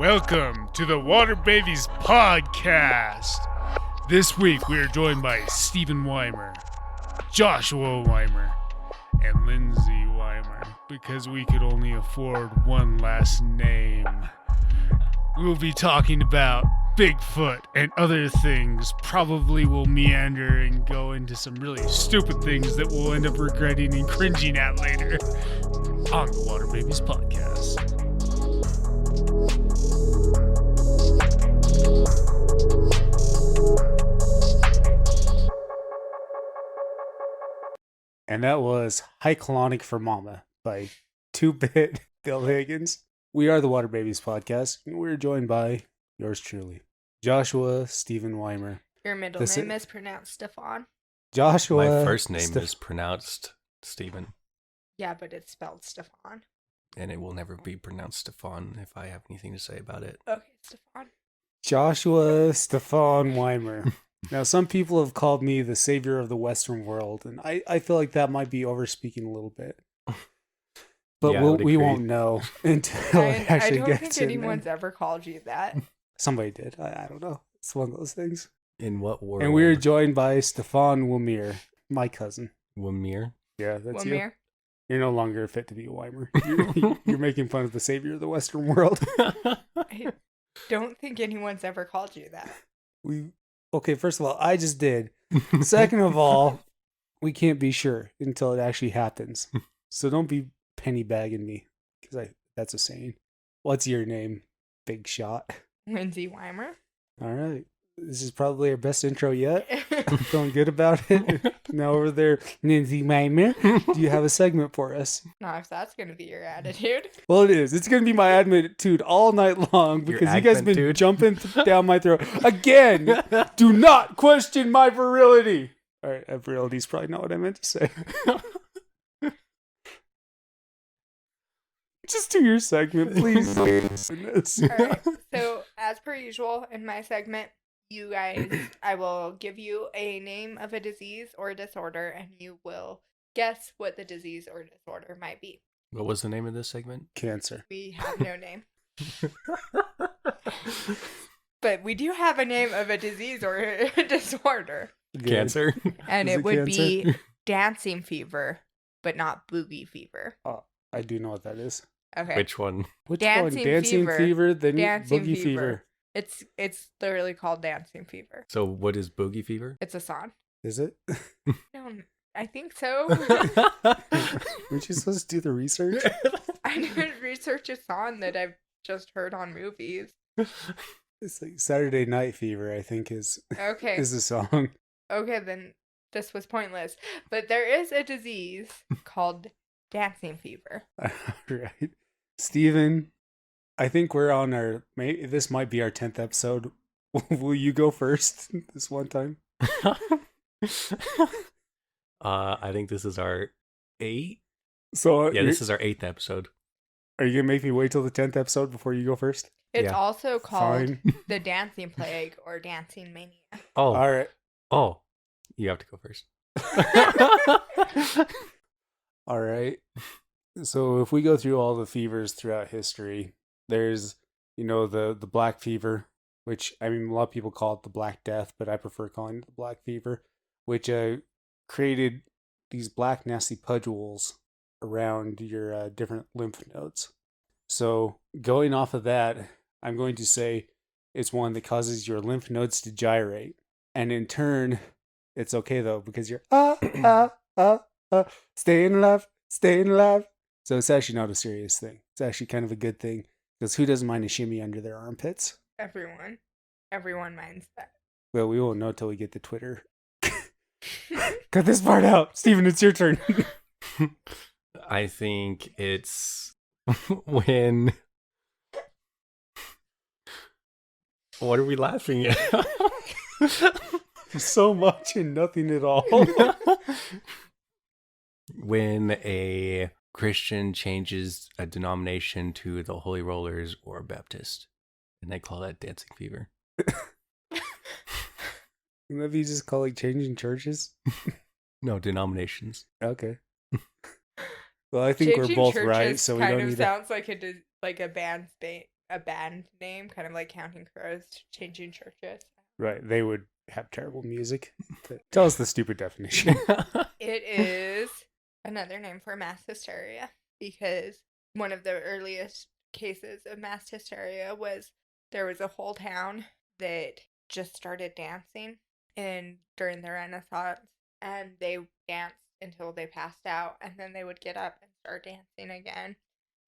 Welcome to the Water Babies Podcast. This week we are joined by Stephen Weimer, Joshua Weimer, and Lindsay Weimer because we could only afford one last name. We will be talking about Bigfoot and other things. Probably will meander and go into some really stupid things that we'll end up regretting and cringing at later on the Water Babies Podcast. And that was High Colonic for Mama by 2-Bit Bill Higgins. We are the Water Babies Podcast, and we're joined by yours truly, Joshua Stephen Weimer. Your middle name is pronounced Stefan. Joshua. My first name is pronounced Stephen. Yeah, but it's spelled Stefan. And it will never be pronounced Stefan if I have anything to say about it. Okay, Stefan. Joshua Stefan Weimer. Now, some people have called me the savior of the Western world, and I feel like that might be overspeaking a little bit. But yeah, we won't know until it actually gets in. I don't think anyone's ever called you that. Somebody did. I don't know. It's one of those things. In what world? And we are joined by Stefan Wamir, my cousin. Wamir? Yeah, that's Wamir? you. You're no longer fit to be a Weimer. You're making fun of the savior of the Western world. I don't think anyone's ever called you that. Okay, first of all, I just did. Second of all, we can't be sure until it actually happens. So don't be penny bagging me, because that's a saying. What's your name, big shot? Lindsay Weimer. All right. This is probably our best intro yet. Feeling good about it. Now over there, Lindsay Weimer, do you have a segment for us? Not if that's going to be your attitude. Well, it is. It's going to be my attitude all night long because you guys have been jumping down my throat. Again, do not question my virility. All right, virility is probably not what I meant to say. Just do your segment, please. All right. So, as per usual in my segment, you guys, I will give you a name of a disease or disorder, and you will guess what the disease or disorder might be. What was the name of this segment? Cancer. We have no name. But we do have a name of a disease or a disorder. Cancer? And it would be dancing fever, but not boogie fever. Oh, I do know what that is. Okay. Which one? Dancing fever, then boogie fever. It's literally called dancing fever. So what is boogie fever? It's a song. Is it? No, I think so. Weren't you supposed to do the research? I didn't research a song that I've just heard on movies. It's like Saturday Night Fever, I think, is the song. Okay, then this was pointless. But there is a disease called dancing fever. All right. Steven, I think we're on this might be our 10th episode. Will you go first this one time? I think this is our 8th. So this is our 8th episode. Are you going to make me wait till the 10th episode before you go first? It's also called the dancing plague or dancing mania. Oh. All right. Oh. You have to go first. All right. So if we go through all the fevers throughout history, there's, the black fever, which, a lot of people call it the Black Death, but I prefer calling it the black fever, which created these black nasty pustules around your different lymph nodes. So going off of that, I'm going to say it's one that causes your lymph nodes to gyrate. And in turn, it's okay though, because you're staying alive. So it's actually not a serious thing. It's actually kind of a good thing, because who doesn't mind a shimmy under their armpits? Everyone minds that. Well, we won't know till we get to Twitter. Cut this part out. Steven, it's your turn. I think it's when... What are we laughing at? So much and nothing at all. When a Christian changes a denomination to the Holy Rollers or Baptist, and they call that dancing fever. Maybe you just call it changing churches? No, denominations. Okay. Well, I think we're both right, so we don't need to... sounds like a band's a band name, kind of like Counting Crows changing churches. Right. They would have terrible music. Tell us the stupid definition. It is another name for mass hysteria because one of the earliest cases of mass hysteria was there was a whole town that just started dancing during the Renaissance, and they danced until they passed out, and then they would get up and start dancing again.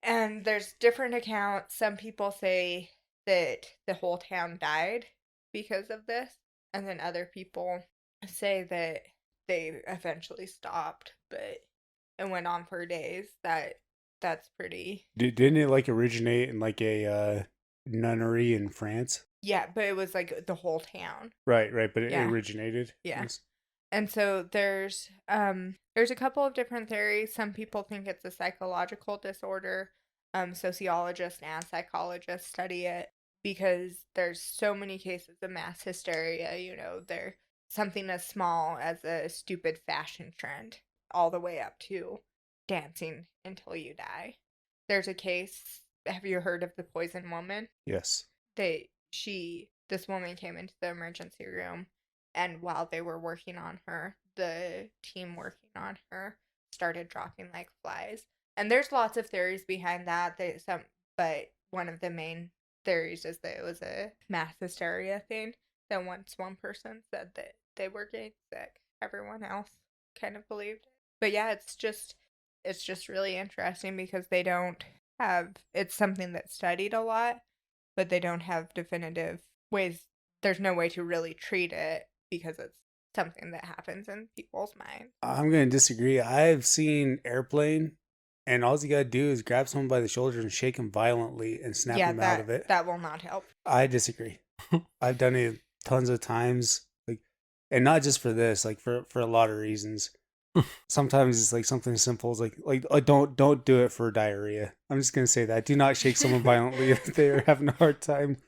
And there's different accounts. Some people say that the whole town died because of this, and then other people say that they eventually stopped, but it went on for days. That's pretty. Didn't it like originate in like a nunnery in France? Yeah, but it was like the whole town. Right, but it Yeah. originated. Yeah. Yes. And so there's a couple of different theories. Some people think it's a psychological disorder. Sociologists and psychologists study it because there's so many cases of mass hysteria. You know, they're something as small as a stupid fashion trend all the way up to dancing until you die. There's a case, have you heard of the poison woman? Yes. This woman came into the emergency room, and while they were working on her, the team working on her started dropping like flies. And there's lots of theories behind that. But one of the main theories is that it was a mass hysteria thing. That once one person said that they were getting sick, everyone else kind of believed it. But yeah, it's just really interesting because they don't have, it's something that's studied a lot, but they don't have definitive ways. There's no way to really treat it because it's something that happens in people's minds. I'm going to disagree. I've seen Airplane, and all you got to do is grab someone by the shoulders and shake them violently and snap them out of it. That will not help. I disagree. I've done it tons of times, like, and not just for this, like for a lot of reasons. Sometimes it's like something simple as like don't do it for diarrhea. I'm just gonna say that. Do not shake someone violently if they're having a hard time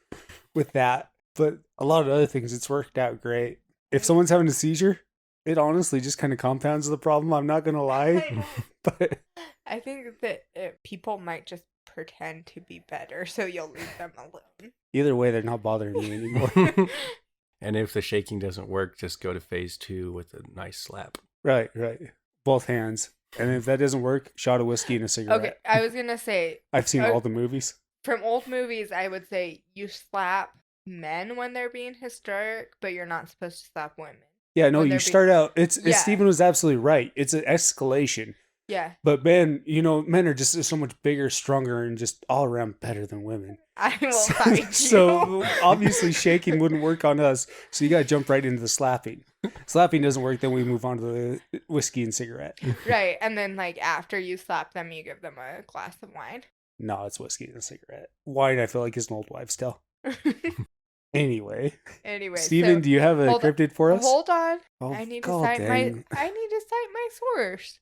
with that. But a lot of other things, it's worked out great. If someone's having a seizure, it honestly just kind of compounds the problem. I'm not gonna lie, but I think that people might just pretend to be better, so you'll leave them alone. Either way, they're not bothering me anymore. And if the shaking doesn't work, just go to phase 2 with a nice slap. Right. Both hands. And if that doesn't work, shot of whiskey and a cigarette. Okay, I was gonna say I've seen all the movies. From old movies, I would say you slap men when they're being hysteric, but you're not supposed to slap women. Yeah, no, you start out. Stephen was absolutely right. It's an escalation. Yeah. But men are just so much bigger, stronger, and just all around better than women. I will fight you. So obviously shaking wouldn't work on us. So you got to jump right into the slapping. Slapping doesn't work, then we move on to the whiskey and cigarette. Right, and then like after you slap them, you give them a glass of wine. No, it's whiskey and a cigarette. Wine, I feel like, is an old wives' tale. Anyway, Steven, do you have a cryptid for us? Hold on. Oh, I need to cite my source.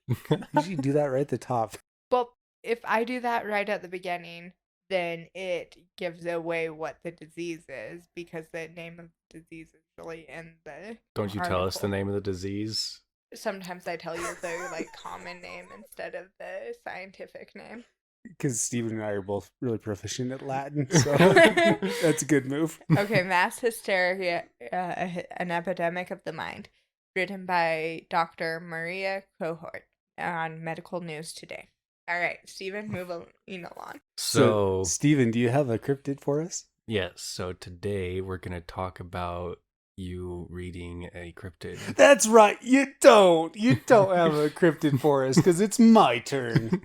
You should do that right at the top. Well, if I do that right at the beginning, then it gives away what the disease is, because the name of the disease is really in the Don't you article. tell us the name of the disease? Sometimes I tell you the like common name instead of the scientific name. Because Steven and I are both really proficient at Latin, so that's a good move. Okay, mass hysteria, an epidemic of the mind, written by Dr. Maria Cohort on Medical News Today. All right, Steven, moving along. So, Steven, do you have a cryptid for us? Yes, so today we're going to talk about you reading a cryptid. That's right, you don't have a cryptid for us, because it's my turn.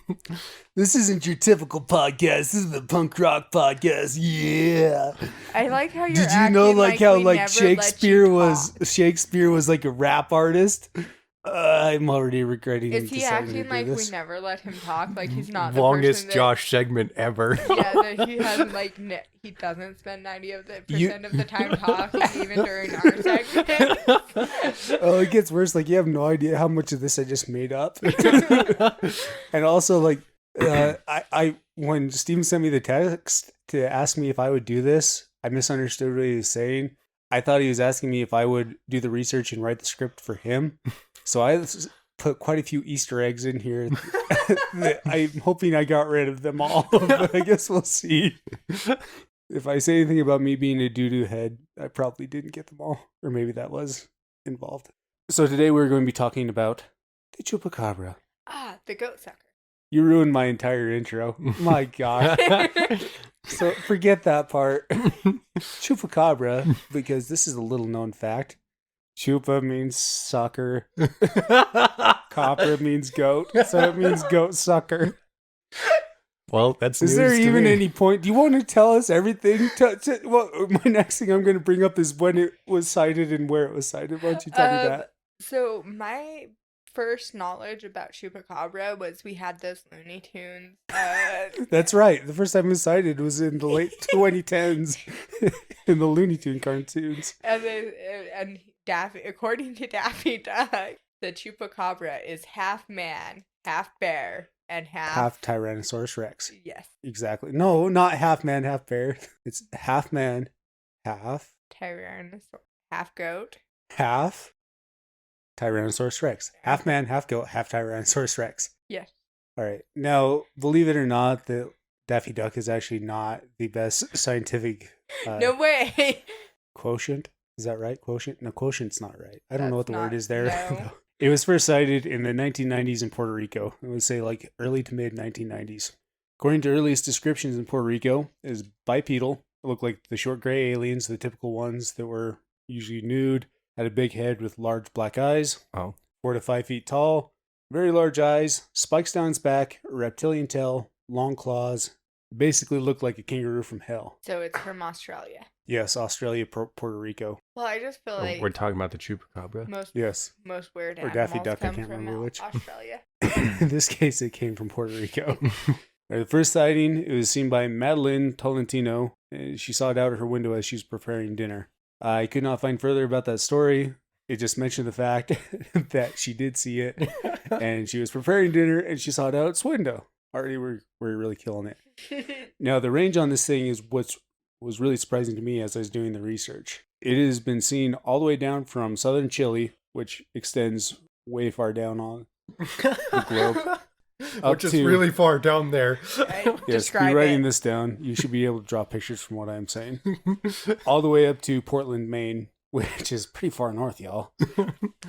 This isn't your typical podcast, this is the punk rock podcast, yeah. I like how you're Did you know how Shakespeare was like a rap artist? I'm already regretting. Is he acting like we never let him talk? Like he's not the longest Josh segment ever. Yeah, that he hasn't he doesn't spend 90% of the time talking, even during our segment. Oh, it gets worse. Like you have no idea how much of this I just made up. And also, I when Steven sent me the text to ask me if I would do this, I misunderstood what he was saying. I thought he was asking me if I would do the research and write the script for him. So I put quite a few Easter eggs in here. That I'm hoping I got rid of them all, but I guess we'll see. If I say anything about me being a doo-doo head, I probably didn't get them all. Or maybe that was involved. So today we're going to be talking about the Chupacabra. Ah, the goat sucker. You ruined my entire intro. My God. So forget that part. Chupacabra, because this is a little known fact. Chupa means sucker. Cabra means goat. So it means goat sucker. Well, that's Is news there to even me. any point? Do you want to tell us everything? Well, my next thing I'm going to bring up is when it was cited and where it was cited. Why don't you tell me that? So my first knowledge about Chupacabra was we had those Looney Tunes. That's right. The first time it was cited was in the late 2010s in the Looney Tune cartoons. And Daffy, according to Daffy Duck, the Chupacabra is half man, half bear, and Half Tyrannosaurus Rex. Yes. Exactly. No, not half man, half bear. It's half man, half half goat. half Tyrannosaurus Rex. Half man, half goat, half Tyrannosaurus Rex. Yes. All right. Now, believe it or not, the Daffy Duck is actually not the best scientific No way. quotient. Is that right? Quotient? No, quotient's not right. I don't know what the word is there. No. It was first cited in the 1990s in Puerto Rico. I would say like early to mid 1990s. According to earliest descriptions in Puerto Rico, it is bipedal. It looked like the short gray aliens, the typical ones that were usually nude, had a big head with large black eyes. Oh. 4 to 5 feet tall, very large eyes, spikes down its back, a reptilian tail, long claws. Basically looked like a kangaroo from hell. So it's from Australia. Yes, Australia, Puerto Rico. Well, I just feel like We're talking about the Chupacabra. Yes. most weird Or animals Daffy Duck, I come can't from remember which. Australia. In this case, it came from Puerto Rico. The first sighting, it was seen by Madeline Tolentino. She saw it out of her window as she was preparing dinner. I could not find further about that story. It just mentioned the fact that she did see it, and she was preparing dinner, and she saw it out its window. Already, we're really killing it. Now, the range on this thing is what was really surprising to me as I was doing the research. It has been seen all the way down from southern Chile, which extends way far down on the globe. Which is really far down there. Yes, Describe be writing it. this down. You should be able to draw pictures from what I'm saying. All the way up to Portland, Maine, which is pretty far north, y'all.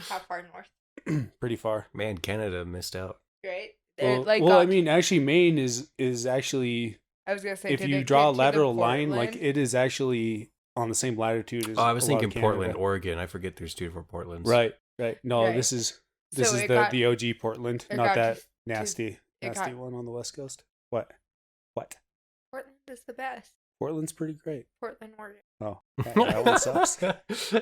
How far north? Pretty far. Man, Canada missed out. Right? Well, I mean, actually, Maine is actually, I was gonna say, if did you it draw a get to the lateral line, like Portland? it is actually on the same latitude as. Oh, I was a lot of thinking Canada. Portland, Oregon. I forget there's two different Portlands. Right. No, Right. this is So it the got- the OG Portland, it not got that to- nasty it got- one on the West Coast. What? Portland is the best. Portland's pretty great. Portland, Oregon. Oh, that one sucks.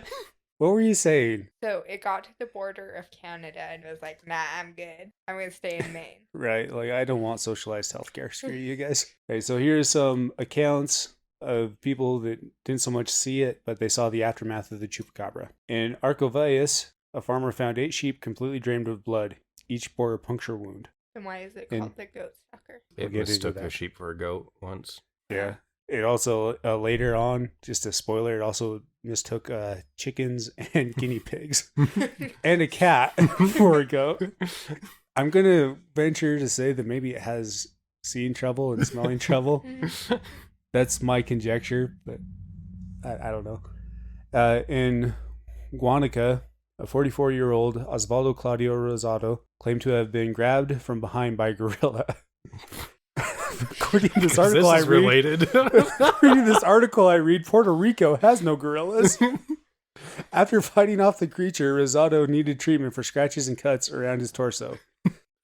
What were you saying? So it got to the border of Canada and was like, nah, I'm good. I'm gonna stay in Maine. Right, like I don't want socialized healthcare. Screw you guys. Okay, so here's some accounts of people that didn't so much see it, but they saw the aftermath of the Chupacabra. In Arcovalles, a farmer found 8 sheep completely drained of blood. Each bore a puncture wound. Then why is it And- called the goat sucker? We'll It get into mistook that. a sheep for a goat once. Yeah. It also, later on, just a spoiler, it also mistook chickens and guinea pigs and a cat for a goat. I'm going to venture to say that maybe it has seeing trouble and smelling trouble. That's my conjecture, but I don't know. In Guanica, a 44-year-old Osvaldo Claudio Rosado claimed to have been grabbed from behind by a gorilla. According to this article This is related. Reading this article I read, Puerto Rico has no gorillas. After fighting off the creature, Rosado needed treatment for scratches and cuts around his torso.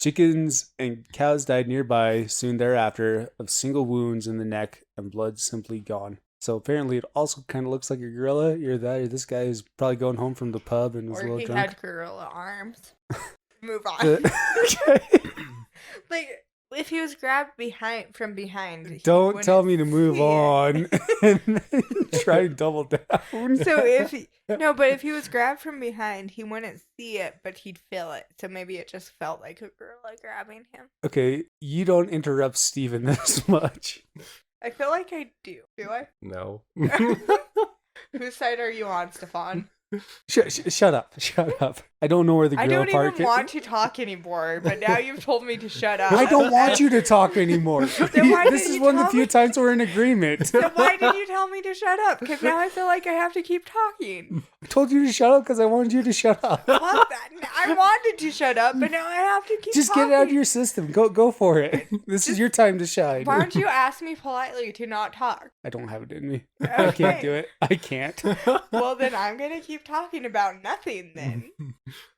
Chickens and cows died nearby soon thereafter of single wounds in the neck and blood simply gone. So apparently it also kind of looks like a gorilla. Either that or this guy is probably going home from the pub and was a Or little he drunk. had gorilla arms. Move on. Okay. Like, if he was grabbed from behind. he Don't tell wouldn't me to move see it. on and then try and double down. So but if he was grabbed from behind, he wouldn't see it, but he'd feel it. So maybe it just felt like a gorilla grabbing him. Okay, you don't interrupt Steven this much. I feel like I do. Do I? No. Whose side are you on, Stefan? Shut up. Shut up. I don't know where the I gorilla don't park even want to talk anymore, but now you've told me to shut up. I don't want you to talk anymore. Then why This did is you one of the tell few me? times we're in agreement. So why did you tell me to shut up? Because now I feel like I have to keep talking. I told you to shut up because I wanted you to shut up. Fuck that. I wanted to shut up, but now I have to keep Just talking. get it out of your system. Go for it. This is your time to shine. Why don't you ask me politely to not talk? I don't have it in me. I can't do it. I can't. Well, then I'm going to keep talking about nothing then.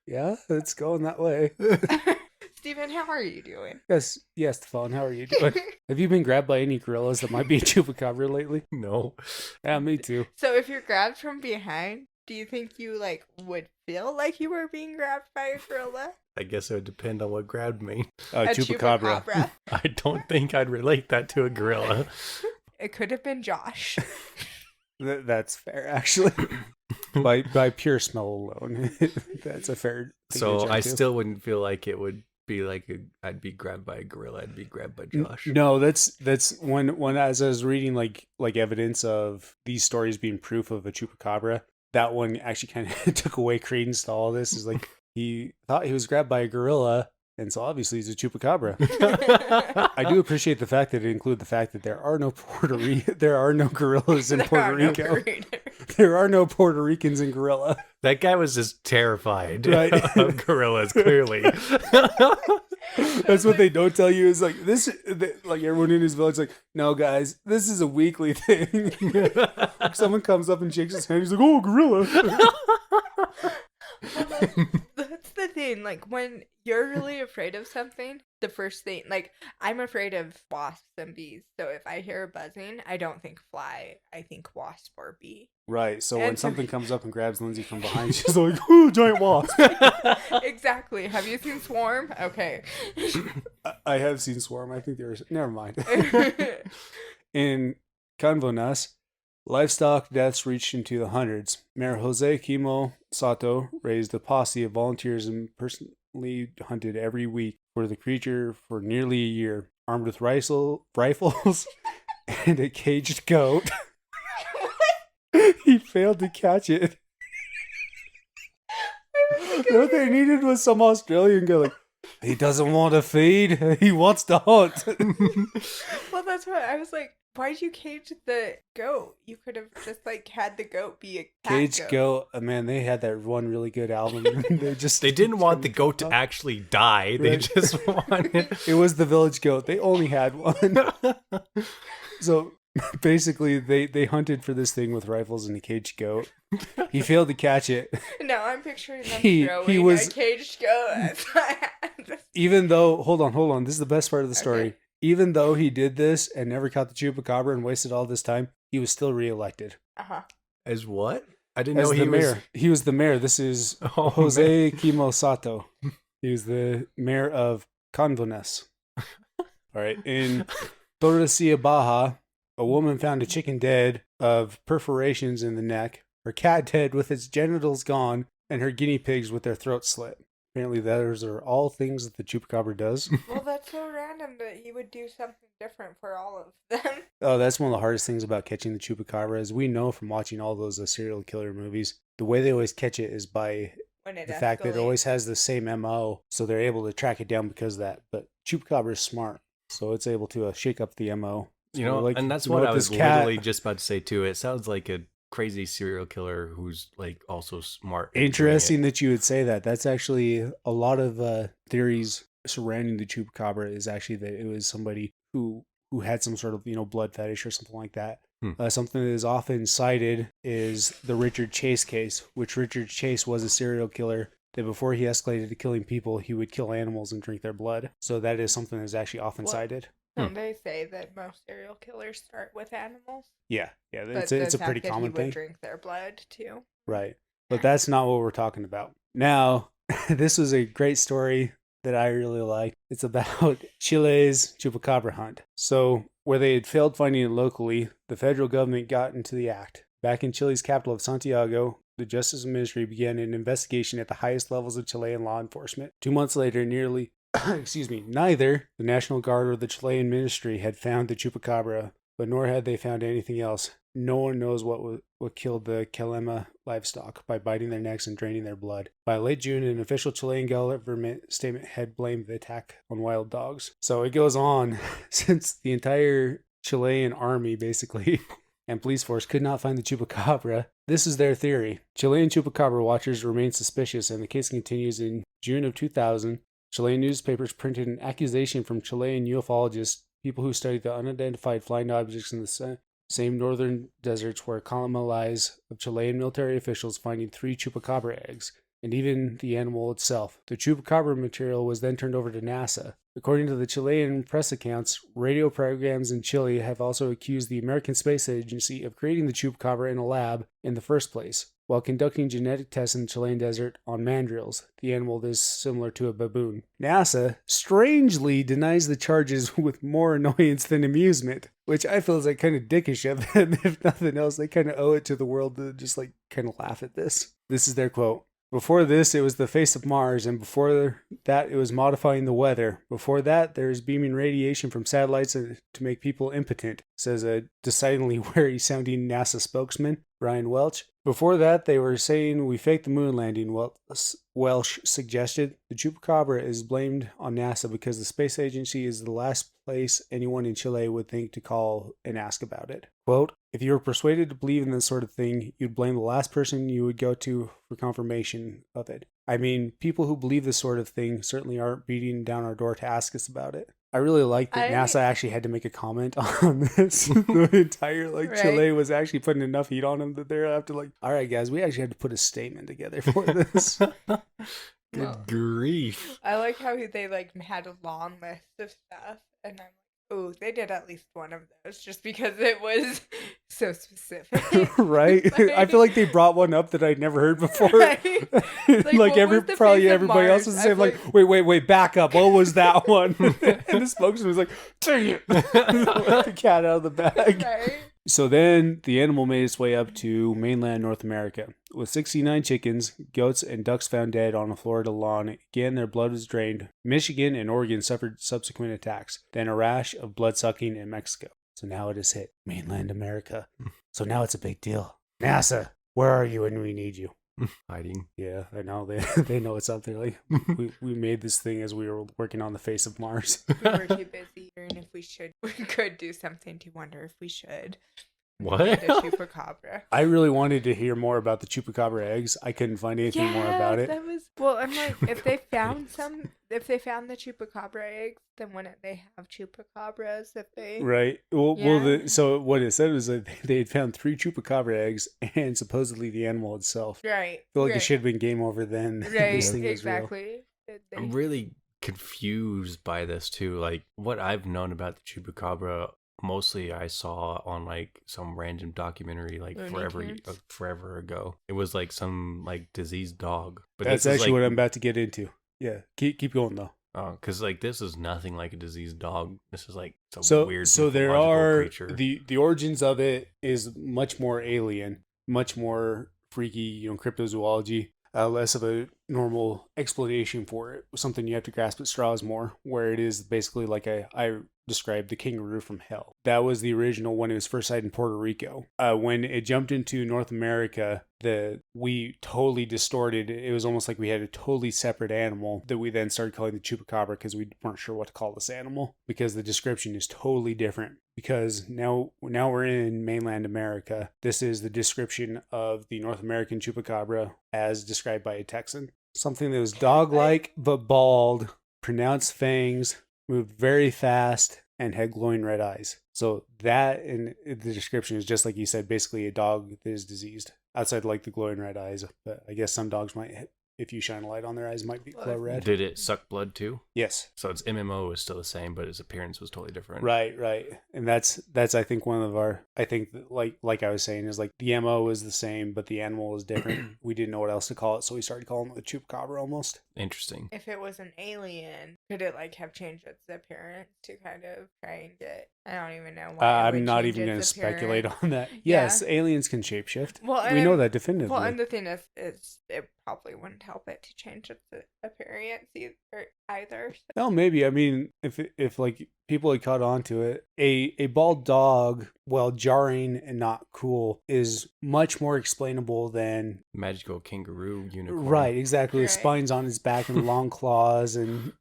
Yeah, it's going that way. Steven, how are you doing? Yes, Stefan, how are you doing? Have you been grabbed by any gorillas that might be a chupacabra lately? No. Yeah, me too. So if you're grabbed from behind, do you think you would feel like you were being grabbed by a gorilla? I guess it would depend on what grabbed me. Oh, A chupacabra. I don't think I'd relate that to a gorilla. It could have been Josh. That's fair, actually. by pure smell alone, that's a fair thing to So jump I to. still wouldn't feel like it would be like I'd be grabbed by a gorilla. I'd be grabbed by Josh. No, that's when as I was reading like evidence of these stories being proof of a chupacabra, that one actually kind of took away credence to all this. Is like he thought he was grabbed by a gorilla, and so obviously he's a chupacabra. I do appreciate the fact that it included the fact that there are no gorillas in Puerto Rico. There are no Puerto Ricans in gorilla. That guy was just terrified Right. of gorillas, clearly. That's what they don't tell you is like this, like everyone in his village, like, no, guys, this is a weekly thing. Someone comes up and shakes his hand. He's like, oh, gorilla. That's the thing. Like, when you're really afraid of something, the first thing, like, I'm afraid of wasps and bees. So if I hear a buzzing, I don't think fly. I think wasp or bee. Right. So when And- something comes up and grabs Lindsay from behind, she's like, ooh, giant wasp. Exactly. Have you seen Swarm? Okay. I have seen Swarm. I think there's, never mind. In Canvonas, livestock deaths reached into the hundreds. Mayor Jose Quimo Sato raised a posse of volunteers and personally hunted every week for the creature for nearly a year, armed with rifles and a caged goat. He failed to catch it. What they needed was some Australian guy like, he doesn't want to feed, he wants to hunt. Well, that's what I was like. Why'd you cage the goat? You could have just had the goat be a cat Caged goat, man, they had that one really good album. They didn't want the goat to actually die. They Right. just wanted. It was the village goat. They only had one. So basically, they hunted for this thing with rifles and a caged goat. He failed to catch it. No, I'm picturing them He throwing was- a caged goat at my hand. Even though, hold on. This is the best part of the story. Okay. Even though he did this and never caught the chupacabra and wasted all this time, he was still reelected Uh-huh. As what? I didn't as know the he mayor. was. He was the mayor. This is Oh, Jose Quimo Sato. He was the mayor of Canvones. All right. In Tordesillas, Baja, a woman found a chicken dead of perforations in the neck, her cat dead with its genitals gone, and her guinea pigs with their throats slit. Apparently, those are all things that the chupacabra does. Well, that's so random that he would do something different for all of them. Oh, that's one of the hardest things about catching the chupacabra is we know from watching all those serial killer movies, the way they always catch it is by When it the fact that it escalates. always has the same MO, so they're able to track it down because of that. But chupacabra is smart, so it's able to shake up the MO. You know, Like, and that's you know what what, I was this cat- literally just about to say too. It sounds like a crazy serial killer who's also smart. at doing Interesting it. that you would say that. That's actually a lot of theories surrounding the chupacabra is actually that it was somebody who had some sort of blood fetish or something like that. Something that is often cited is the Richard Chase case, which Richard Chase was a serial killer that before he escalated to killing people, he would kill animals and drink their blood. So that is something that's actually often What? cited. Don't they say that most serial killers start with animals? Yeah, But it's the a fact pretty that common he thing. would drink their blood too. Right. But that's not what we're talking about. Now, this was a great story that I really like. It's about Chile's Chupacabra hunt. So, where they had failed finding it locally, the federal government got into the act. Back in Chile's capital of Santiago, the Justice Ministry began an investigation at the highest levels of Chilean law enforcement. 2 months later, neither the National Guard or the Chilean Ministry had found the Chupacabra, but nor had they found anything else. no one knows what killed the Calema livestock by biting their necks and draining their blood. By late June, an official Chilean government statement had blamed the attack on wild dogs. So it goes on since the entire Chilean army, basically, and police force could not find the Chupacabra. This is their theory. Chilean Chupacabra watchers remain suspicious, and the case continues. In June of 2000, Chilean newspapers printed an accusation from Chilean ufologists, people who study the unidentified flying objects in the same northern deserts where Calama lies, of Chilean military officials finding 3 Chupacabra eggs, and even the animal itself. The Chupacabra material was then turned over to NASA. According to the Chilean press accounts, radio programs in Chile have also accused the American Space Agency of creating the Chupacabra in a lab in the first place, while conducting genetic tests in the Chilean desert on mandrills, the animal that is similar to a baboon. NASA strangely denies the charges with more annoyance than amusement, which I feel is like kind of dickish of them. If nothing else, they kind of owe it to the world to just like kind of laugh at this. This is their quote. Before this, it was the face of Mars, and before that, it was modifying the weather. Before that, there is beaming radiation from satellites to make people impotent, says a decidedly wary-sounding NASA spokesman, Brian Welch. Before that, they were saying we faked the moon landing, Welsh suggested. The Chupacabra is blamed on NASA because the space agency is the last place anyone in Chile would think to call and ask about it. Quote, if you were persuaded to believe in this sort of thing, you'd blame the last person you would go to for confirmation of it. I mean, people who believe this sort of thing certainly aren't beating down our door to ask us about it. I really like that NASA actually had to make a comment on this. The entire Chile was actually putting enough heat on them that they're after all right, guys, we actually had to put a statement together for this. Good grief. I like how they had a long list of stuff, and I'm like, oh, they did at least one of those just because it was so specific. Right? I feel like they brought one up that I'd never heard before. Right? Probably everybody else was the same. Wait, back up. What was that one? And the spokesman was like, dang it. Let the cat out of the bag. Right? So then the animal made its way up to mainland North America. With 69 chickens, goats, and ducks found dead on a Florida lawn, again their blood was drained. Michigan and Oregon suffered subsequent attacks, then a rash of blood-sucking in Mexico. So now it has hit mainland America. So now it's a big deal. NASA, where are you when we need you? Hiding. Yeah, I know. They know it's up there. We made this thing as we were working on the face of Mars. We were too busy, and if we could do something to wonder if we should. What? The Chupacabra. I really wanted to hear more about the Chupacabra eggs. I couldn't find anything more about it. I'm like, if they found the Chupacabra eggs, then wouldn't they have Chupacabras if they... Right. So what it said was that they had found 3 Chupacabra eggs and supposedly the animal itself. Right. I feel like it should have been game over then. Right, this thing exactly. I'm really confused by this too. Like, what I've known about the Chupacabra, mostly I saw on some random documentary forever ago. It was some diseased dog. But that's actually what I'm about to get into. Yeah, keep going though. Oh, because this is nothing like a diseased dog. This is some weird. So there are creature. The origins of it is much more alien, much more freaky. Cryptozoology. Less of a normal explanation for it. Something you have to grasp at straws more, where it is basically I described the kangaroo from hell. That was the original when it was first sighted in Puerto Rico. When it jumped into North America, we totally distorted. It was almost like we had a totally separate animal that we then started calling the Chupacabra because we weren't sure what to call this animal because the description is totally different. Because now we're in mainland America. This is the description of the North American Chupacabra as described by a Texan. Something that was dog-like but bald, pronounced fangs, moved very fast, and had glowing red eyes. So that in the description is just like you said, basically a dog that is diseased. Outside the glowing red eyes. But I guess some dogs might, if you shine a light on their eyes, might be glow red. Did it suck blood too? Yes. So its MMO was still the same, but its appearance was totally different. Right. And that's I think one of our, I think like I was saying is the MO is the same, but the animal is different. We didn't know what else to call it, so we started calling it the Chupacabra almost. Interesting. If it was an alien, could it have changed its appearance to kind of try and get... I don't even know why. I'm not even going to speculate on that. Yes, aliens can shapeshift. Well, we know that definitively. Well, and the thing is it probably wouldn't help it to change its appearance either. So. Well, maybe. I mean, if like people had caught on to it, a bald dog, while jarring and not cool, is much more explainable than magical kangaroo unicorn. Right, exactly. Right. With spines on his back and long claws and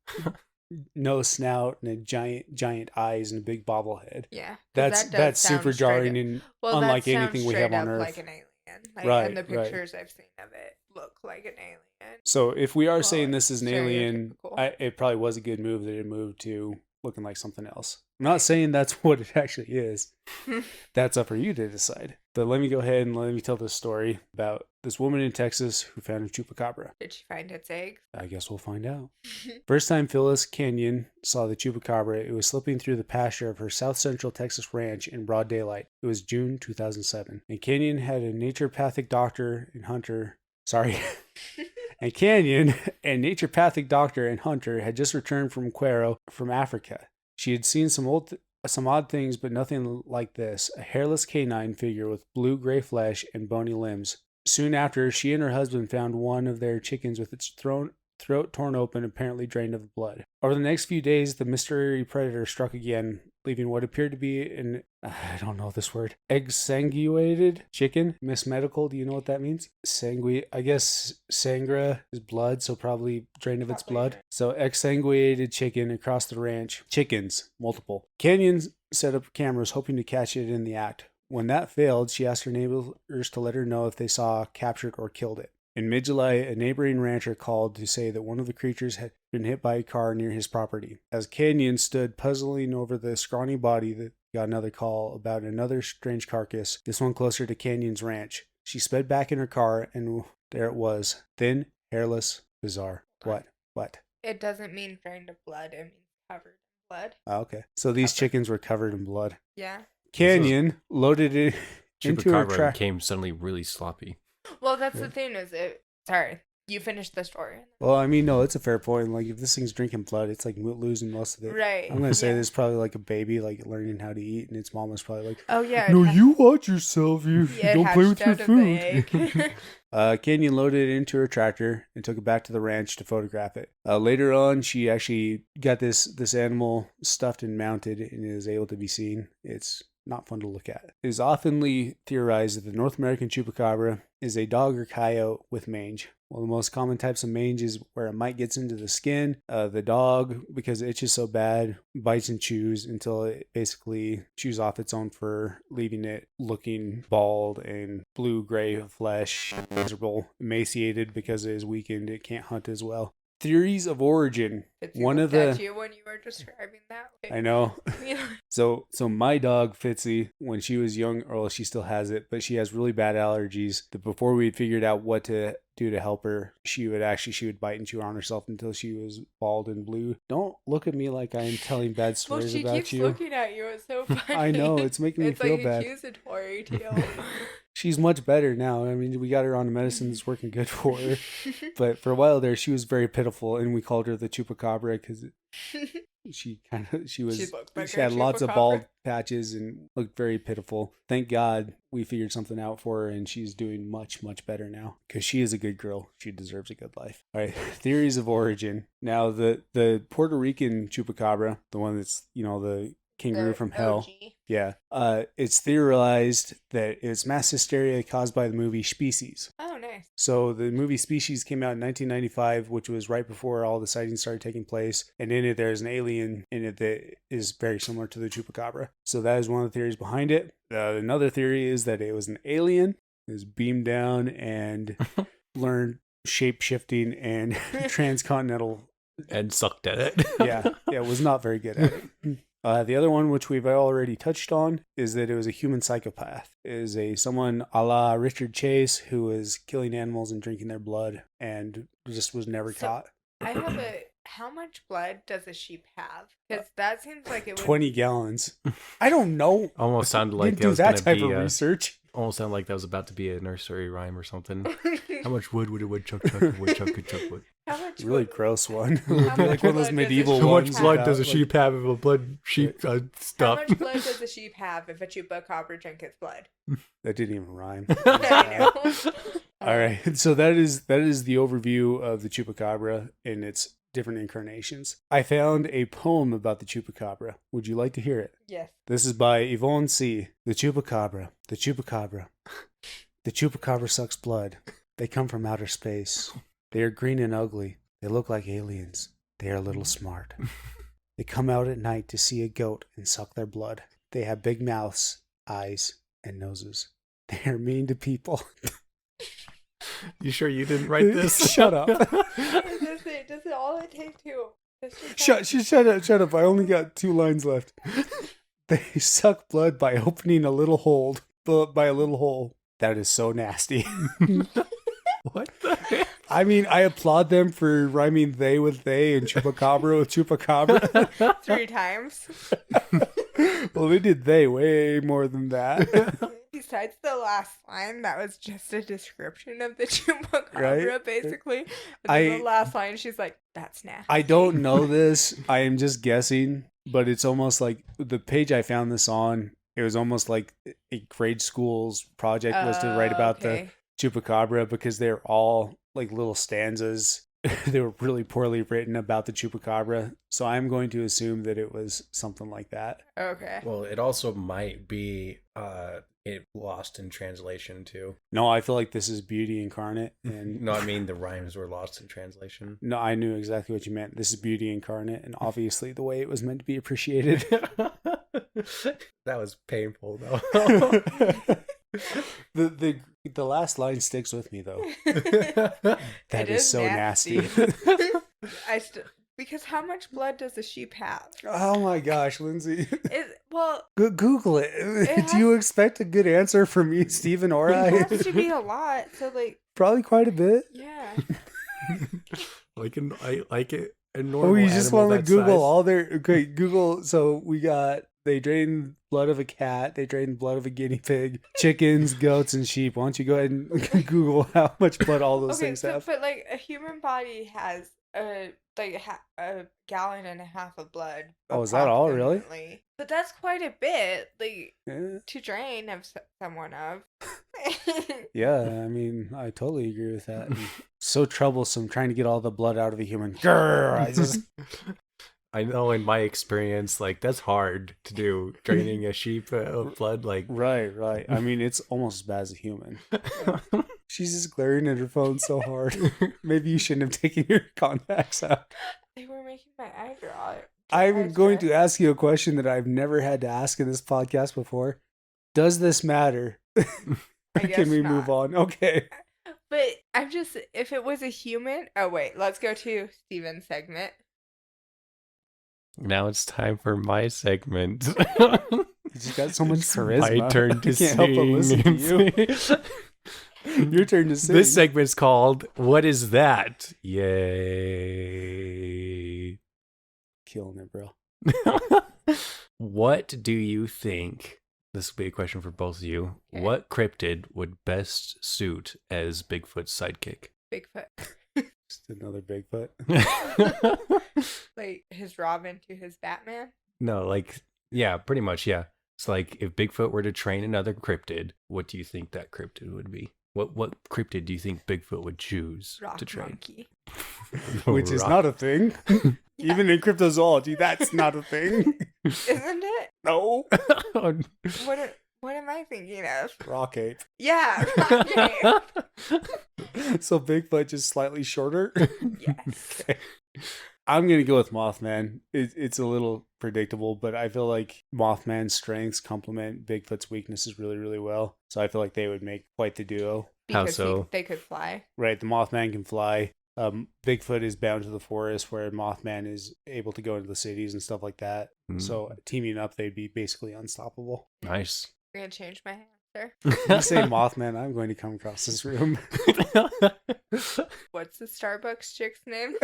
no snout and a giant eyes and a big bobblehead. Yeah, that's super jarring and unlike anything we have on Earth. Like an alien. Like, right, and the pictures I've seen of it look like an alien. So if we are saying this is an alien, stereotypical. It probably was a good move that it moved to looking like something else. I'm not saying that's what it actually is. That's up for you to decide. But let me go ahead and let me tell this story about this woman in Texas who found a chupacabra. Did she find its eggs? I guess we'll find out. First time Phyllis Kenyon saw the chupacabra, it was slipping through the pasture of her south central Texas ranch in broad daylight. It was June 2007. And Kenyon had a naturopathic doctor and hunter. Sorry. And Kenyon, a naturopathic doctor and hunter, had just returned from Cairo from Africa. She had seen some odd things, but nothing like this. A hairless canine figure with blue-gray flesh and bony limbs. Soon after, she and her husband found one of their chickens with its throat torn open, apparently drained of blood. Over the next few days, the mystery predator struck again, leaving what appeared to be an, I don't know this word, exsanguinated chicken. Miss Medical, do you know what that means? I guess sangra is blood, so probably drained of its blood. So exsanguinated chicken across the ranch. Chickens, multiple. Canyons set up cameras hoping to catch it in the act. When that failed, she asked her neighbors to let her know if they saw, captured, or killed it. In mid-July, a neighboring rancher called to say that one of the creatures had been hit by a car near his property. As Kenyon stood puzzling over the scrawny body, that got another call about another strange carcass, this one closer to Kenyon's ranch. She sped back in her car, and there it was. Thin, hairless, bizarre. What? It doesn't mean drained of blood. It means covered in blood. Oh, okay. So these chickens were covered in blood. Yeah. Kenyon loaded it into her Chupacabra tractor. became suddenly really sloppy. Well, that's the thing is it... Sorry, you finished the story. Well, I mean, no, it's a fair point. Like, if this thing's drinking blood, it's like losing most of it. Right. I'm going to say this is probably like a baby, like learning how to eat, and its mom was probably like, oh, yeah. no, you watch yourself. You don't play with your food. Kenyon loaded it into her tractor and took it back to the ranch to photograph it. Later on, she actually got this animal stuffed and mounted and is able to be seen. It's not fun to look at. It is oftenly theorized that the North American chupacabra is a dog or coyote with mange. One of the most common types of mange is where a mite gets into the skin. The dog, because it itches so bad, bites and chews until it basically chews off its own fur, leaving it looking bald and blue-gray flesh, miserable, emaciated because it is weakened. It can't hunt as well. Theories of origin. One of the you when you were describing that. I know. So my dog Fitzy, when she was young, or she still has it, but she has really bad allergies. That before we had figured out what to do to help her, she would bite and chew on herself until she was bald and blue. Don't look at me like I'm telling bad stories about you. She keeps looking at you. It's so funny. I know, it's making me feel bad. It's like accusatory too. She's much better now. I mean, we got her on a medicine that's working good for her. But for a while there, she was very pitiful, and we called her the Chupacabra because she had lots of bald patches and looked very pitiful. Thank God we figured something out for her, and she's doing much, much better now because she is a good girl. She deserves a good life. All right, theories of origin. Now, the Puerto Rican Chupacabra, the one that's, the kangaroo from hell. OG. Yeah. It's theorized that it's mass hysteria caused by the movie Species. Oh, nice. So the movie Species came out in 1995, which was right before all the sightings started taking place. And in it, there's an alien in it that is very similar to the Chupacabra. So that is one of the theories behind it. Another theory is that it was an alien. It was beamed down and learned shape-shifting and transcontinental. And sucked at it. Yeah, was not very good at it. The other one, which we've already touched on, is that it was a human psychopath. It is someone a la Richard Chase who was killing animals and drinking their blood and just was never caught. I have how much blood does a sheep have? Because that seems like it would... 20 gallons. I don't know. Almost sounded like do that type of research. Almost sounded like that was about to be a nursery rhyme or something. How much wood would a woodchuck chuck? A woodchuck could chuck wood. How much really blood- gross one. How It'd be much like one of those blood does a medieval sheep How ones. much blood about, does a like- sheep have if a blood sheep How stuff? much blood does a sheep have if a chupacabra drank its blood? That didn't even rhyme. I know. All right, so that is the overview of the chupacabra in its different incarnations. I found a poem about the chupacabra. Would you like to hear it? Yes. This is by Yvonne C. The chupacabra, the chupacabra. The chupacabra sucks blood. They come from outer space. They are green and ugly. They look like aliens. They are a little smart. They come out at night to see a goat and suck their blood. They have big mouths, eyes, and noses. They are mean to people. You sure you didn't write this? Shut up. Does it all it take two? Shut up. I only got 2 lines left. They suck blood by opening a little hole. By a little hole. That is so nasty. What the heck? I mean, I applaud them for rhyming they with they and chupacabra with chupacabra. 3 times. Well, they did they way more than that. Besides the last line, that was just a description of the chupacabra, Right? basically. And then the last line, she's like, "That's nasty." I don't know this. I am just guessing, but it's almost like the page I found this on. It was almost like a grade school's project was to write about Okay. the chupacabra because they're all like little stanzas. They were really poorly written about the chupacabra. So I'm going to assume that it was something like that. Okay. Well, it also might be it lost in translation too. No, I feel like this is beauty incarnate. And No, I mean the rhymes were lost in translation. no, I knew exactly what you meant. This is beauty incarnate, and obviously the way it was meant to be appreciated. That was painful though. The last line sticks with me though. That It is so nasty. Because how much blood does a sheep have? Oh my gosh, Lindsay. Well, Google it. has- Do you expect a good answer from me, Steven, or I? it has to be a lot. So, like, Probably quite a bit. yeah. I like it. A normal Oh, you just animal want to that Google size. all their... Okay, Google. So we got... They drain blood of a cat. They drain blood of a guinea pig. Chickens, goats, and sheep. Why don't you go ahead and Google how much blood all those Okay, things so, have? but, like, a human body has a gallon and a half of blood. Oh, is that all, really? approximately. But that's quite a bit, like, Yeah. to drain of someone of. Yeah, I mean, I totally agree with that. And so troublesome trying to get all the blood out of a human. Grr, I just... I know in my experience, like that's hard to do. Draining a sheep of blood, like Right. I mean, it's almost as bad as a human. She's just glaring at her phone so hard. Maybe you shouldn't have taken your contacts out. They were making my eye dry. I'm going to ask you a question that I've never had to ask in this podcast before. Does this matter? I guess Can we not. move on? Okay. But I'm just, if it was a human. Oh, wait, let's go to Steven's segment. now it's time for my segment. You just got so much It's charisma. my turn to I can't help but listen to sing. you. Your turn to sing. This segment's called "What Is That?" Yay! Killing it, bro. What do you think? This will be a question for both of you. Okay. What cryptid would best suit as Bigfoot's sidekick? Bigfoot. Just another Bigfoot. Like his Robin to his Batman. No, like, yeah, pretty much, yeah. It's like if Bigfoot were to train another cryptid, what do you think that cryptid would be? What cryptid do you think Bigfoot would choose Rock to train? monkey. Which is Rock- not a thing. Even in cryptozoology, that's not a thing. Isn't it? No. What am I thinking of? Rock ape. Yeah, rocket. So Bigfoot just slightly shorter. Yes. Okay. I'm gonna go with Mothman. It's a little predictable, but I feel like Mothman's strengths complement Bigfoot's weaknesses really, really well. So I feel like they would make quite the duo. How Because so? they could fly. Right, the Mothman can fly. Bigfoot is bound to the forest, where Mothman is able to go into the cities and stuff like that. Mm. So teaming up, they'd be basically unstoppable. Nice. I'm gonna change my answer. If you say Mothman, I'm going to come across this room. What's the Starbucks chick's name?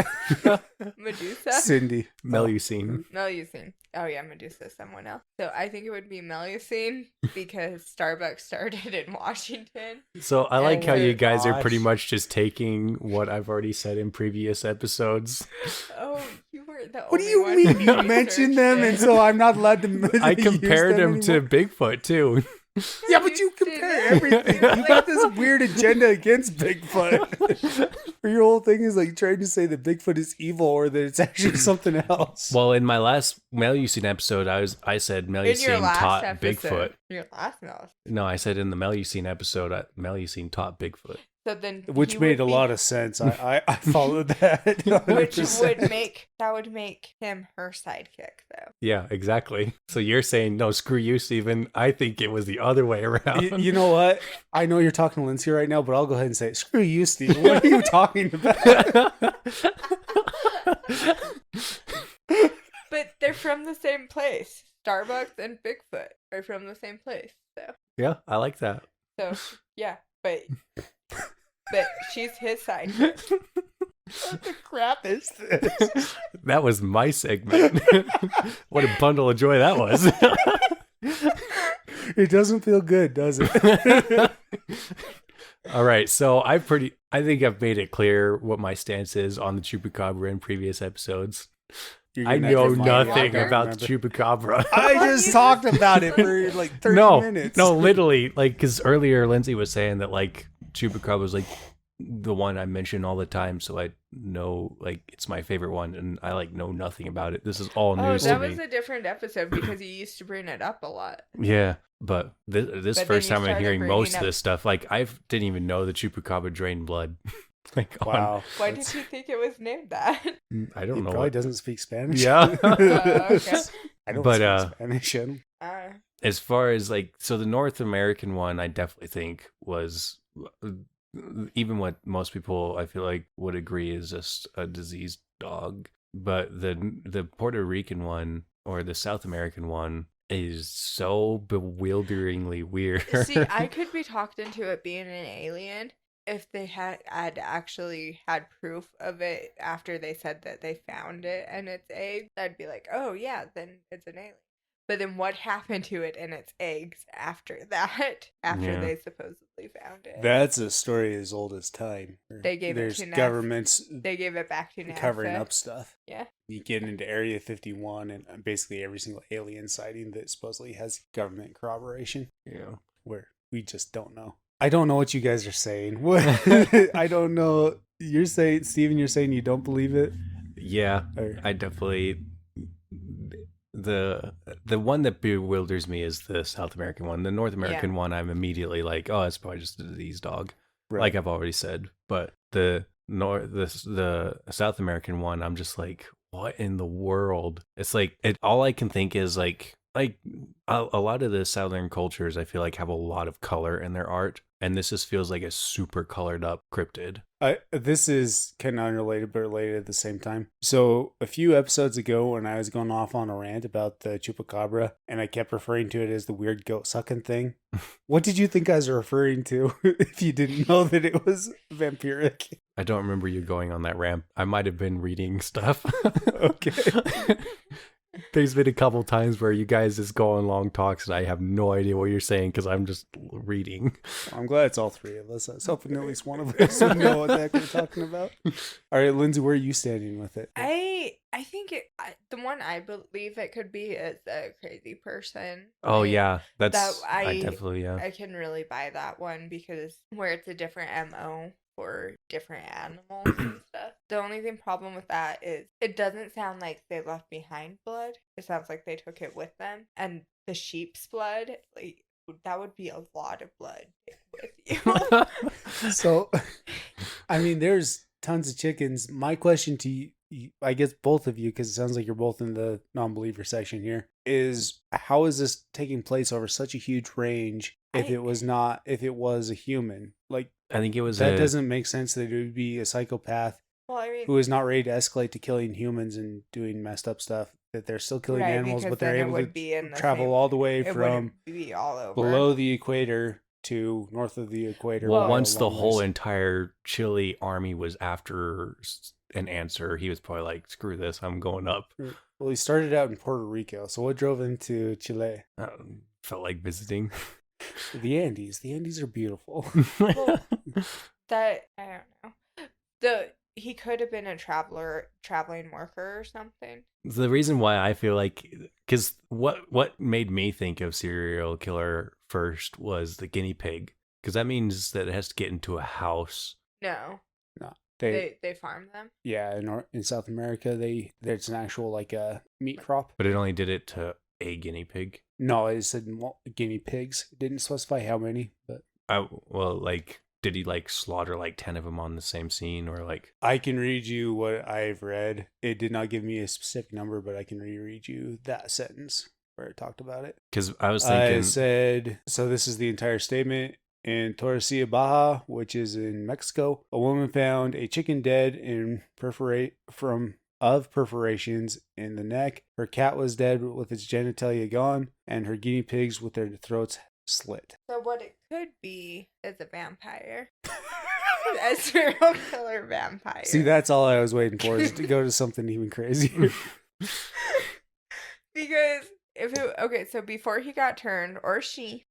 Medusa? Cindy. Melusine. Melusine. Oh yeah, Medusa is someone else. So I think it would be Melusine because Starbucks started in Washington. So I like how you guys are gosh. pretty much just taking what I've already said in previous episodes. Oh, you were the What do only you one mean who you mentioned researched them it. and so I'm not allowed to I use compared them him to anymore? Bigfoot too. Yeah, but you compare everything. You got this weird agenda against Bigfoot. Or your whole thing is like trying to say that Bigfoot is evil or that it's actually something else. Well, in my last Melusine episode, I said In your Melusine last taught episode. Bigfoot. Your last mouse. No, I said in the Melusine episode, Melusine taught Bigfoot. So then Which he made a would be- lot of sense. I followed that. Which 100%. would make him her sidekick though. Yeah, exactly. So you're saying, no, screw you, Steven. I think it was the other way around. You know what? I know you're talking to Lindsay right now, but I'll go ahead and say, screw you, Steve. What are you talking about? But they're from the same place. Starbucks and Bigfoot are from the same place. Yeah, I like that. So yeah, but she's his sidekick. What the crap is this? That was my segment. What a bundle of joy that was. It doesn't feel good, does it? All right, so I think I've made it clear what my stance is on the Chupacabra in previous episodes. I know just nothing walker? about the Chupacabra. I just talked about it for like 30 minutes. No, literally, like, because earlier Lindsay was saying that like Chupacabra was like the one I mention all the time, so I know like it's my favorite one, and I like know nothing about it. This is all Oh, news to that me. was a different episode because you used to bring it up a lot. Yeah, but this But then first you time I'm started hearing bringing most up- of this stuff. Like I didn't even know the Chupacabra drained blood. Like Wow. Why did you think it was named that? I He don't know. probably What, doesn't speak Spanish. Yeah. Okay. I don't But, speak Spanish. I don't- as far as like, so the North American one, I definitely think was even what most people I feel like would agree is just a diseased dog. But the Puerto Rican one or the South American one is so bewilderingly weird. See, I could be talked into it being an alien if they had actually had proof of it after they said that they found it and its eggs. I'd be like, oh yeah, then it's an alien. But then what happened to it and its eggs after that? After Yeah. they supposedly found it. That's a story as old as time. They gave it There's to NASA. governments They gave it back to NASA. covering up stuff. Yeah. You get into Area 51 and basically every single alien sighting that supposedly has government corroboration, Yeah. where we just don't know. I don't know what you guys are saying. What? I don't know. You're saying, Steven, you're saying you don't believe it? Yeah, Or- I definitely the one that bewilders me is the South American one. The North American one, I'm immediately like, oh, it's probably just a disease dog, Right. like I've already said. But the South American one, I'm just like, what in the world? It's like all I can think is like a lot of the Southern cultures, I feel like have a lot of color in their art, and this just feels like a super colored up cryptid. This is kind of unrelated but related at the same time. So a few episodes ago when I was going off on a rant about the Chupacabra and I kept referring to it as the weird goat sucking thing, what did you think I was referring to if you didn't know that it was vampiric? I don't remember you going on that ramp. I might have been reading stuff. Okay. There's been a couple times where you guys just go on long talks and I have no idea what you're saying because I'm just reading. I'm glad it's all three of us. I was hoping at least one of us would know what the heck we're talking about. All right, Lindsay, where are you standing with it? I think the one I believe it could be is a crazy person. Oh Like, yeah, that's That I definitely yeah. I can really buy that one because where it's a different MO for different animals and stuff. The only problem with that is it doesn't sound like they left behind blood. It sounds like they took it with them. And the sheep's blood, like that would be a lot of blood with you. So, I mean, there's tons of chickens. My question to you, I guess both of you, because it sounds like you're both in the non-believer section here, is how is this taking place over such a huge range if it was a human? Like, I think it was that doesn't make sense that it would be a psychopath Well, I mean, who is not ready to escalate to killing humans and doing messed up stuff, that they're still killing right, animals, because but they're then it able would to be in the travel same- all the way it from wouldn't be all over. below the equator to north of the equator. Well, by a once the long whole ways. entire Chile army was after an answer, he was probably like, "Screw this, I'm going up." Well, he started out in Puerto Rico. So what drove him to Chile? Felt like visiting. The Andes. The Andes are beautiful. Well, that I don't know. He could have been a traveling worker or something. The reason why I feel like, because what made me think of serial killer first was the guinea pig, because that means that it has to get into a house. No, No, they farm them. yeah, in South America, there's an actual like a meat crop. But it only did it to a guinea pig. No, it said guinea pigs. It didn't specify how many, but Did he like slaughter like 10 of them on the same scene, or like? I can read you what I've read. It did not give me a specific number, but I can reread you that sentence where it talked about it. Because I was thinking, I said, so this is the entire statement. In Torrecilla Baja, which is in Mexico, a woman found a chicken dead of perforations in the neck. Her cat was dead with its genitalia gone, and her guinea pigs with their throats slit. So what it could be is a vampire. A serial killer vampire. See, that's all I was waiting for, is to go to something even crazier. Because so before he got turned, or she.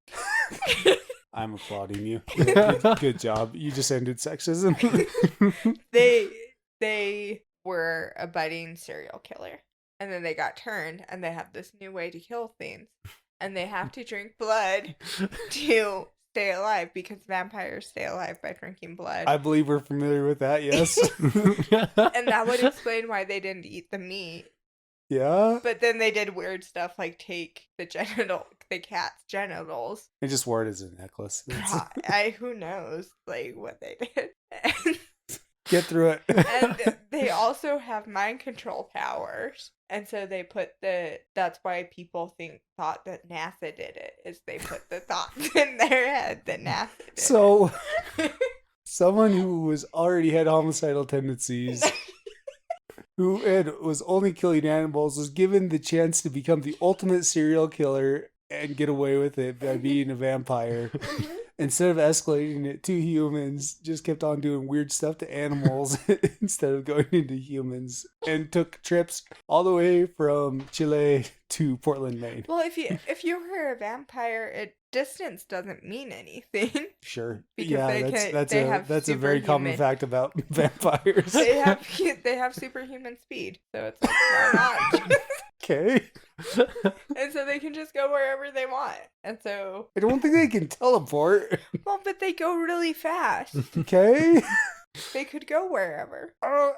I'm applauding you. Good job. You just ended sexism. they were a budding serial killer. And then they got turned, and they have this new way to kill things. And they have to drink blood to stay alive, because vampires stay alive by drinking blood. I believe we're familiar with that, yes. And that would explain why they didn't eat the meat. Yeah? But then they did weird stuff like take the cat's genitals. I just wore it as a necklace. Who knows, like, what they did. Get through it. And they also have mind control powers. And so they that's why people thought that NASA did it, is they put the thoughts in their head that NASA did So, someone who already had homicidal tendencies, who was only killing animals, was given the chance to become the ultimate serial killer and get away with it by being a vampire. Instead of escalating it to humans, just kept on doing weird stuff to animals instead of going into humans, and took trips all the way from Chile to Portland, Maine. Well, if you were a vampire, distance doesn't mean anything. Sure. Because Yeah, that's a very common fact about vampires. They have superhuman speed, so it's like, why not? Okay. And so they can just go wherever they want. And so I don't think they can teleport. well, but they go really fast. Okay. They could go wherever. I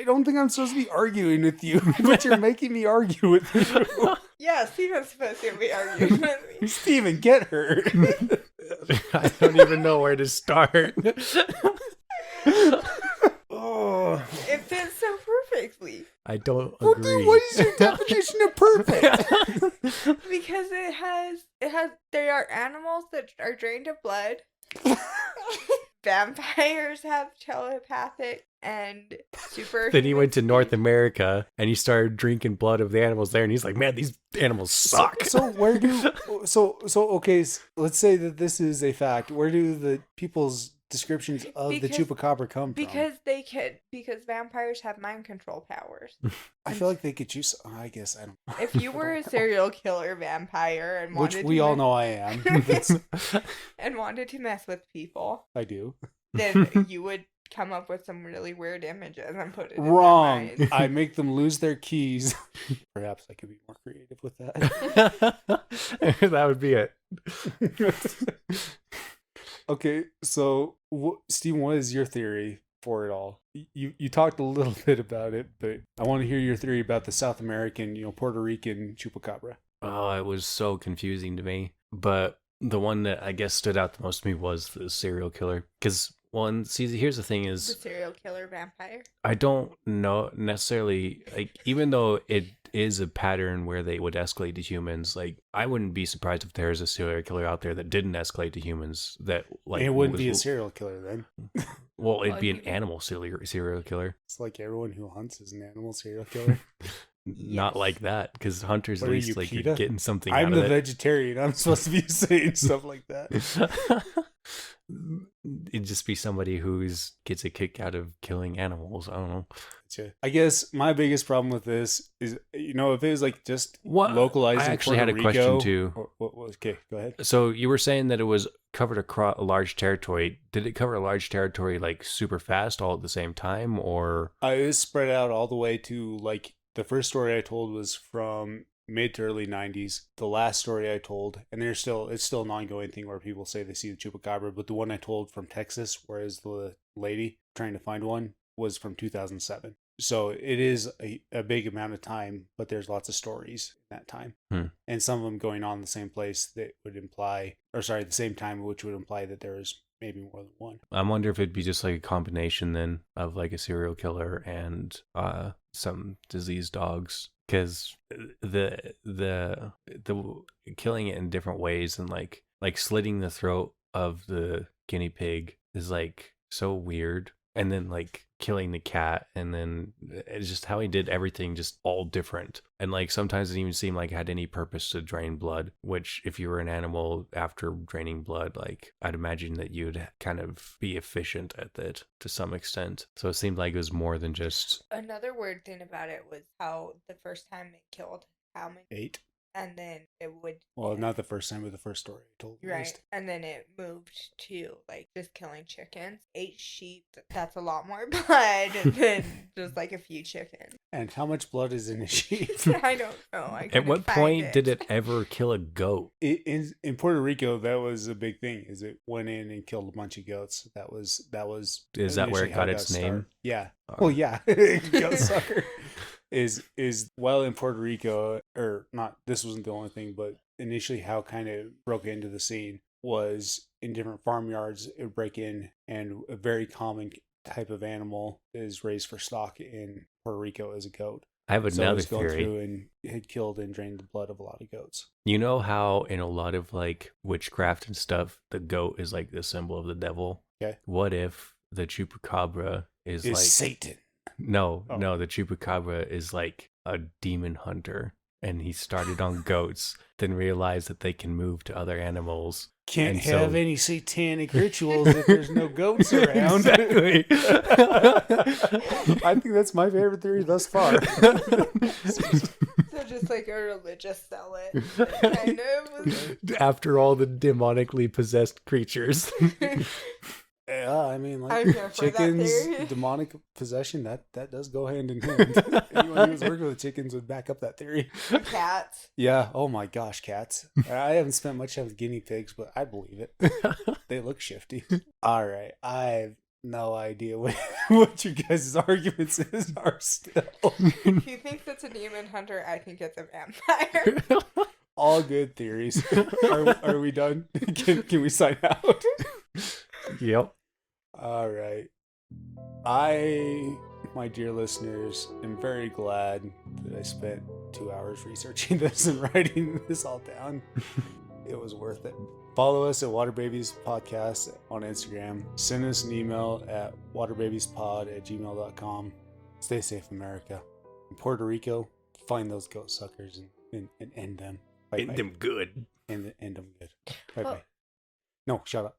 don't think I'm supposed to be arguing with you, but you're making me argue with you. Yeah, Steven's supposed to be arguing with me. Steven, get her. I don't even know where to start. Oh. It fits so perfectly. I don't Well, agree. dude, what is your definition of perfect? Because they are animals that are drained of blood. Vampires have telepathic and super. Then he went to North America and he started drinking blood of the animals there, and he's like, "Man, these animals suck." So okay, let's say that this is a fact. Where do the people's descriptions of the Chupacabra come from? Because vampires have mind control powers. I feel like they could choose. I guess I don't. If you were a serial killer vampire and which we all know I am, and wanted to mess with people, I do. Then you would come up with some really weird images and put it Wrong. in their minds. I make them lose their keys. Perhaps I could be more creative with that. That would be it. Okay, so Steven, what is your theory for it all? You talked a little bit about it, but I want to hear your theory about the South American, Puerto Rican Chupacabra. Oh, it was so confusing to me. But the one that I guess stood out the most to me was the serial killer. Because, here's the thing is... The serial killer vampire? I don't know necessarily, like, even though it is a pattern where they would escalate to humans, like, I wouldn't be surprised if there's a serial killer out there that didn't escalate to humans, that, like... It wouldn't be a serial killer, then. Well, it'd be an animal serial killer. It's like everyone who hunts is an animal serial killer. not Yes. like that, because hunters What at are least you, like PETA? you're getting something I'm out the of it. vegetarian. I'm supposed to be saying stuff like that. It'd just be somebody who's gets a kick out of killing animals. I don't know. I guess my biggest problem with this is, if it was like just What localized I in actually Puerto had a question Rico, too. Okay, go ahead. So you were saying that it was covered across a large territory. Did it cover a large territory like super fast all at the same time, or? It was spread out all the way to like the first story I told was from mid to early 90s. The last story I told, and it's still an ongoing thing where people say they see the Chupacabra, but the one I told from Texas, whereas the lady trying to find one was from 2007. So it is a big amount of time, but there's lots of stories in that time. And some of them going on in the same place that would imply, the same time, which would imply that there is maybe more than one. I wonder if it'd be just like a combination then of like a serial killer and some diseased dogs, because the killing it in different ways and like slitting the throat of the guinea pig is like so weird, and then like killing the cat, and then it's just how he did everything just all different, and like sometimes it didn't even seem like it had any purpose to drain blood, which if you were an animal after draining blood, like I'd imagine that you'd kind of be efficient at that to some extent. So it seemed like it was more than just Another weird thing about it was how the first time it killed how many? 8. And then it would. Well, not the first time, but the first story I told. Right. And then it moved to like just killing chickens. 8 sheep. That's a lot more blood than just like a few chickens. And how much blood is in a sheep? I don't know. At what point did it ever kill a goat? In Puerto Rico, that was a big thing. Is it went in and killed a bunch of goats? That was. Is that where it got its name? Yeah. Well, yeah. Goat sucker. Is in Puerto Rico, or not, this wasn't the only thing, but initially how kind of broke into the scene was in different farmyards. It would break in, and a very common type of animal is raised for stock in Puerto Rico as a goat. I have So it another was going theory. through and had killed and drained the blood of a lot of goats. You know how in a lot of like witchcraft and stuff, the goat is like the symbol of the devil? Okay. What if the Chupacabra is like Satan? No, the Chupacabra is like a demon hunter, and he started on goats, then realized that they can move to other animals. Can't have any satanic rituals if there's no goats around. Exactly. I think that's my favorite theory thus far. So just like a religious zealot, kind of. After all the demonically possessed creatures. Yeah, I mean, like I'm here for that chickens, theory. demonic possession, that does go hand in hand. Anyone who's working with chickens would back up that theory. Cats. Yeah, oh my gosh, cats. I haven't spent much time with guinea pigs, but I believe it. They look shifty. All right, I have no idea what your guys' arguments are still. He thinks it's a demon hunter. I think it's a vampire. All good theories. Are we done? Can we sign out? Yep. All right. My dear listeners, am very glad that I spent 2 hours researching this and writing this all down. It was worth it. Follow us at Waterbabies Podcast on Instagram. Send us an email at waterbabieспod@gmail.com. Stay safe, America. In Puerto Rico, find those goat suckers and end them. Bye-bye. End them good. End them good. Bye-bye. No, shut up.